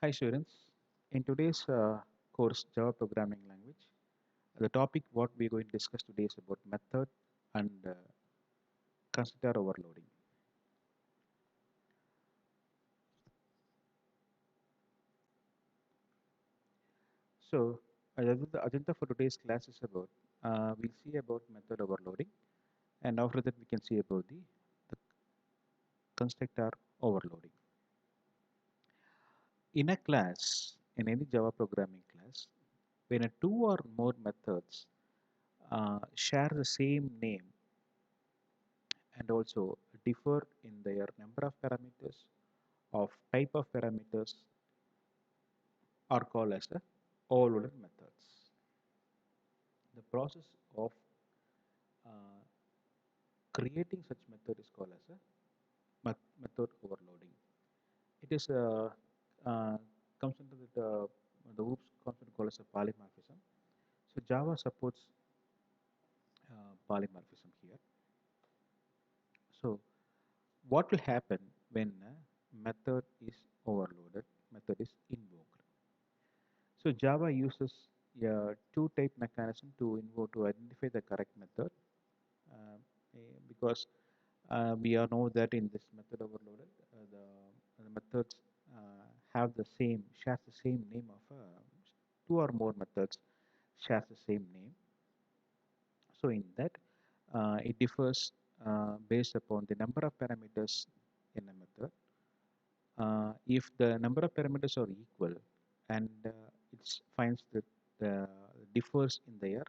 Hi students, in today's course Java programming language, the topic what we are going to discuss today is about method and constructor overloading. So the agenda for today's class is about, we'll see about method overloading, and after that we can see about the constructor overloading. In a class, in any Java programming class, when a two or more methods share the same name and also differ in their number of parameters of type of parameters are called as the overloaded methods. The process of uh, creating such method is called as a method overloading. It is comes into the groups comes into called as a polymorphism. So Java supports polymorphism here. So what will happen when a method is overloaded? Method is invoked. So Java uses a two-type mechanism to invoke to identify the correct method, because we all know that in this method overloaded, the methods have the same shares the same name of two or more methods shares the same name. So in that, it differs based upon the number of parameters in a method. If the number of parameters are equal and it finds that differs in their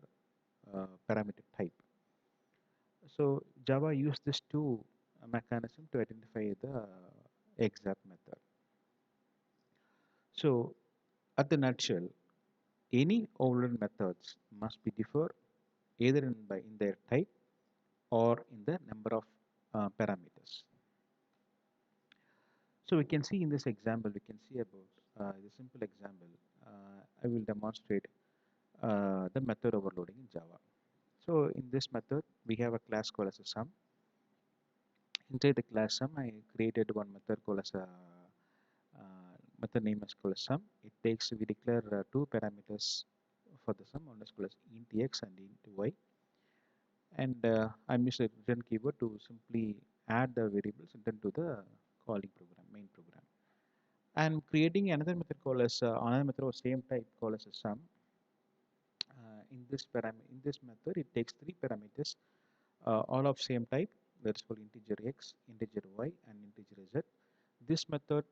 parameter type. So Java used this two mechanism to identify the exact method. So at the nutshell, any overloaded methods must be differ either in their type or in the number of parameters. So we can see in this example, we can see about the simple example. I will demonstrate the method overloading in Java. So in this method, we have a class called as a sum. Inside the class sum, I created one method called as a method name is called as sum. It takes we declare two parameters for the sum, one is called as int x and int y, and I'm using the return keyword to simply add the variables returned to the calling program, main program. I'm creating another method called as another method of same type called as a sum. In this method, it takes three parameters, all of same type. That is called integer x, integer y, and integer z. This method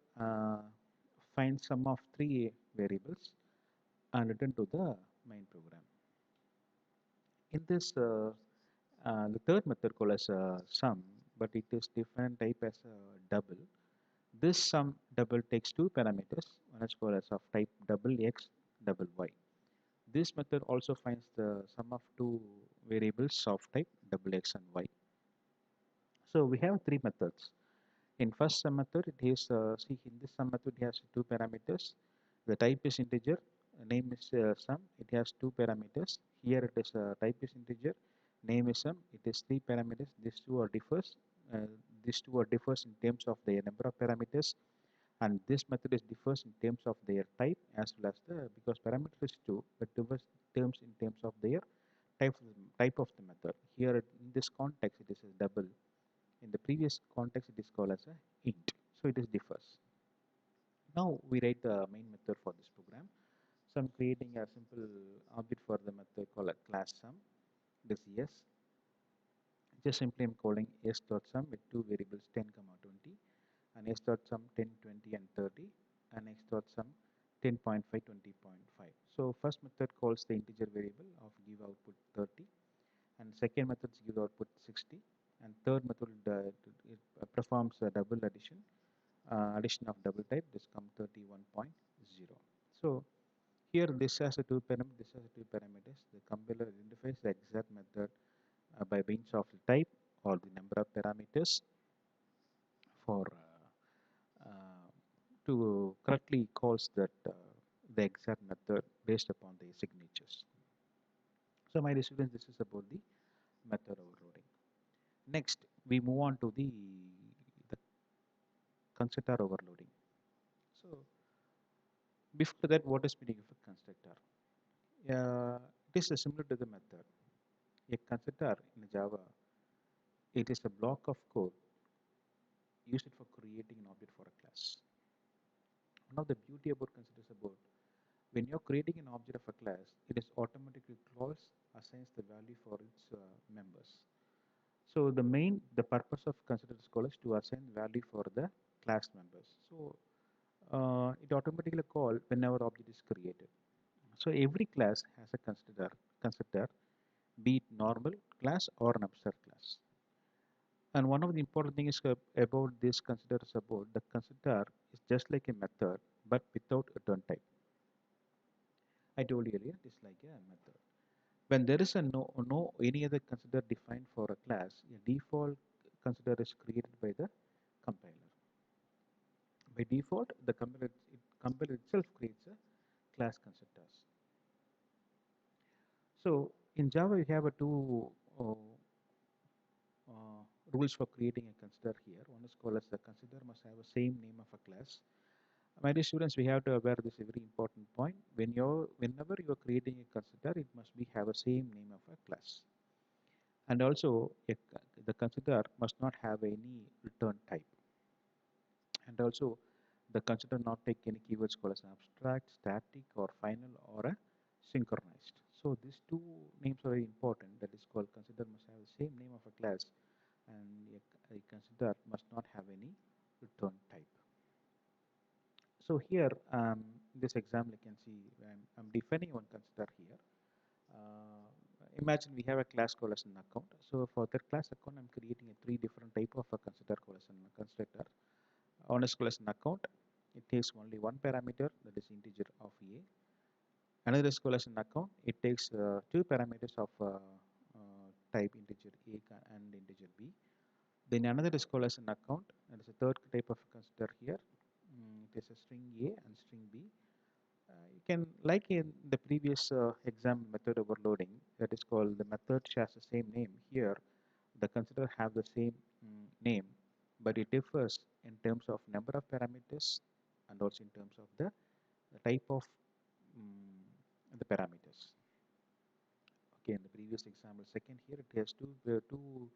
finds sum of three variables and return to the main program. In this, the third method called as sum, but it is different type as a double. This sum double takes two parameters. One is called as of type double x, double y. This method also finds the sum of two variables of type double x and y. So we have three methods. In first sum method, it is see in this sum method it has two parameters. The type is integer, name is sum. It has two parameters. Here it is type is integer, name is sum. It is three parameters. These two are differs. Uh, these two are differs in terms of their number of parameters, and this method is differs in terms of their type as well as the because parameter is two, but differs terms in terms of their type of the method. Here in this context, it is a double. In the previous context, it is called as a int. So it is differs. Now we write the main method for this program. So I'm creating a simple object for the method called a class sum. This yes. Just simply I'm calling s dot sum with two variables 10, 20, and s dot sum 10, 20, and 30, and x dot sum 10.5, 20.5. So first method calls the integer variable of give output 30, and second method gives output 60, and third method it performs a double addition of double type. This comes 31.0. So here this has a two parameters, this has a two parameters. The compiler identifies the exact method by means of the type or the number of parameters for to correctly calls that the exact method based upon the signatures. So my students, this is about the method overloading. Next, we move on to the constructor overloading. So Before that, what is meaning of a constructor? It is similar to the method. A constructor in Java, it is a block of code used for creating an object for a class. One of the beauty about constructor is about when you're creating an object of a class, it is automatically class assigns the value for its members. So the purpose of constructor call is to assign value for the class members. So it automatically call whenever object is created. So every class has a constructor, be it normal class or an abstract class. And one of the important things about this constructor is about the constructor is just like a method, but without a turn type. I told you earlier, it's like a method. When there is a no any other constructor defined for a class, a default constructor is created by the compiler. By default, the compiler itself creates a class constructors. So in Java, we have a two rules for creating a constructor here. One is called as the constructor must have the same name of a class. My dear students, we have to aware this a very important point. Whenever you are creating a constructor, it must be have a same name of a class. And also, the constructor must not have any return type. And also, the constructor not take any keywords called as abstract, static, or final, or a synchronized. So these two names are very important. That is called constructor must have the same name of a class, and a constructor must not have any return type. So here, this example, you can see I'm defining one constructor here. Imagine we have a class called as an account. So for that class account, I'm creating a three different type of a constructor called as a constructor. One is called as an account. It takes only one parameter, that is integer of a. Another is called as an account. It takes two parameters of type integer a and integer b. Then another is called as an account. That is a third type of constructor here. It is a string a and string b. You can, like in the previous exam method overloading, that is called the method shares the same name. Here, the constructor have the same name, but it differs in terms of number of parameters and also in terms of the type of the parameters. Okay, in the previous example, second here, it has two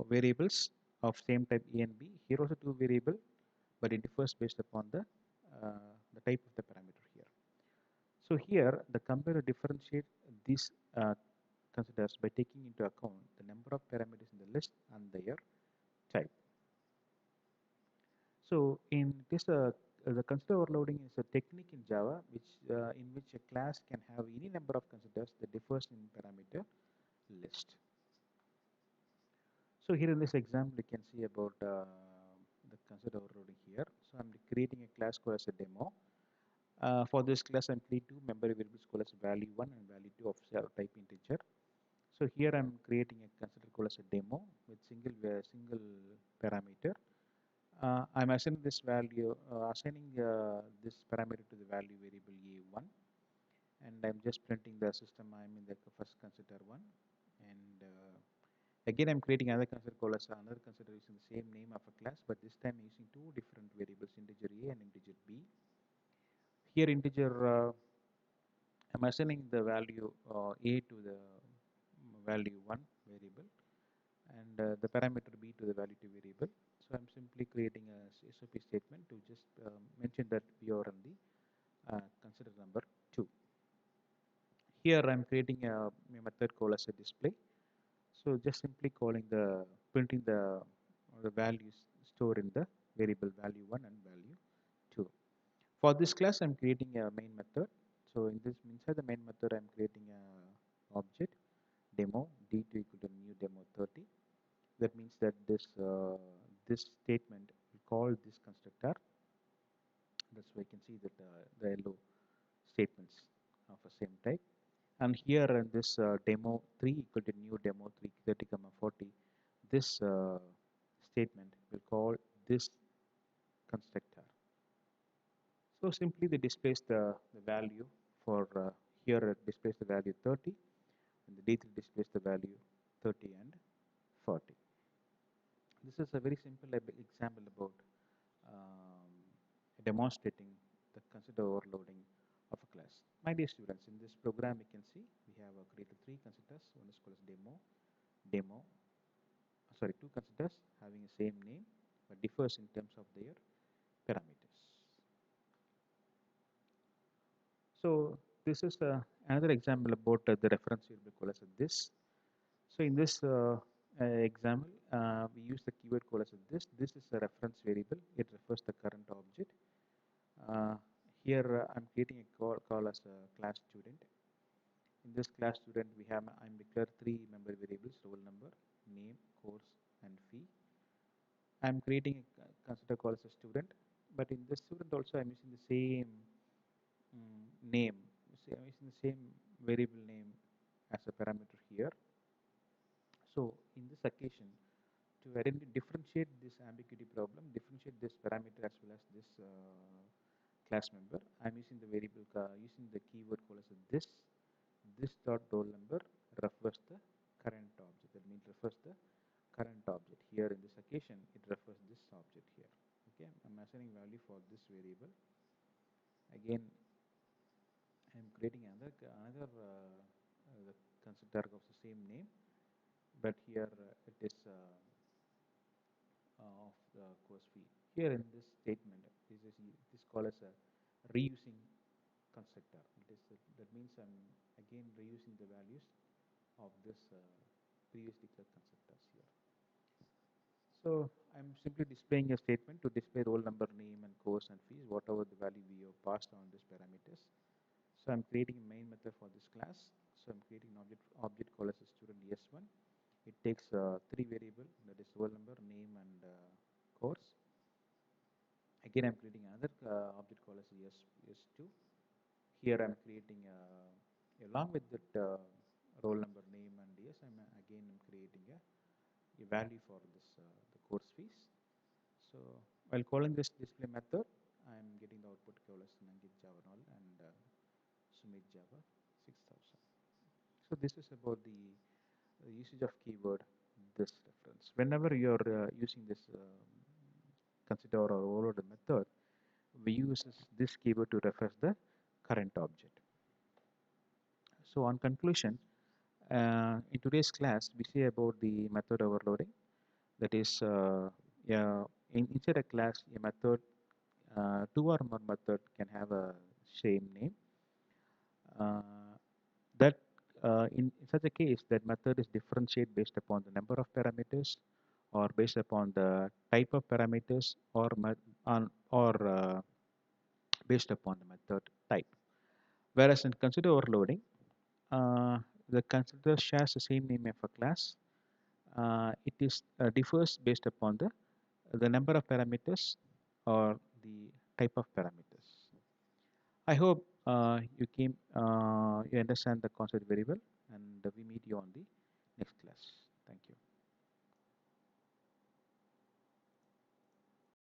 variables of same type a and b. Here also two variable, but it differs based upon the type of the parameter here. So here, the compiler differentiate these considers by taking into account the number of parameters in the list and their type. So in this, the consider overloading is a technique in Java, in which a class can have any number of considers that differs in parameter list. So here in this example, you can see about the consider overloading here. So I'm creating a class called as a demo. For this class, I'm creating two member variables called as value1 and value2 of type integer. So here I'm creating a constructor called as a demo with single parameter. I'm assigning this value, assigning this parameter to the value variable a1, and I'm just printing the system. I'm in the first constructor one, and again I'm creating another constructor called as another constructor using the same name of a class, but this time using two different variables, integer a and integer b. Here integer I'm assigning the value a to the value 1 variable and the parameter b to the value 2 variable. So I'm simply creating a SOP statement to just mention that we are on the consider number 2. Here I'm creating a method called as a display. So just simply calling the printing the values stored in the variable value 1 and value 2. For this class, I'm creating a main method. So in this inside the main method, I'm creating a object demo d2 equal to new demo 30. That means that this statement will call this constructor. That's why you can see that the yellow statements of the same type. And here in this demo 3 equal to new demo 3 30 comma 40, this statement will call this constructor. So simply they displace the value for here it displays the value 30 and the D3 displays the value 30 and 40. This is a very simple example about demonstrating the consider overloading of a class. My dear students, in this program you can see we have created three considers. One is called as demo, sorry, two considers having the same name but differs in terms of their parameters. So this is another example about the reference variable called as this. So in this example, we use the keyword called as this. This is a reference variable. It refers the current object. Here I'm creating a call as a class student. In this class student, I'm declared three member variables: roll number, name, course, and fee. I'm creating a consider call as a student, but in this student also I'm using the same name. I'm using the same variable name as a parameter here. So in this occasion, to differentiate this ambiguity problem, differentiate this parameter as well as this class member, I'm using the variable using the keyword called as this dot roll number refers the current object. That means refers the current object. Here in this occasion, it refers this object here. Okay, I'm assigning value for this variable. Again, I'm creating another consider of the same name, but here it is of the course fee. Here in this statement, this called as a reusing constructor. That means I'm again reusing the values of this previous declared constructors here. So I'm simply displaying a statement to display roll number, name, and course and fees, whatever the value we have passed on these parameters. So I'm creating a main method for this class. So I'm creating an object called as a student S1. It takes three variables, that is roll number, name, and course. Again, I'm creating another object called as S2. Here I'm creating along with that roll number, name, and yes, I'm creating a value for this the course fees. So while calling this display method, I'm getting the output called as N.G.P Java null and Sumit Java 6000. So this is about the usage of keyword this reference. Whenever you're using this consider or overload method, we use this keyword to reference the current object. So on conclusion, in today's class, we see about the method overloading. That is, yeah, inside a class, a method, two or more method can have a same name. Uh, that in such a case, that method is differentiated based upon the number of parameters, or based upon the type of parameters, or based upon the method type. Whereas in consider overloading, the consider shares the same name of a class. It is differs based upon the number of parameters or the type of parameters. I hope you understand the concept very well, and we meet you on the next class. Thank you.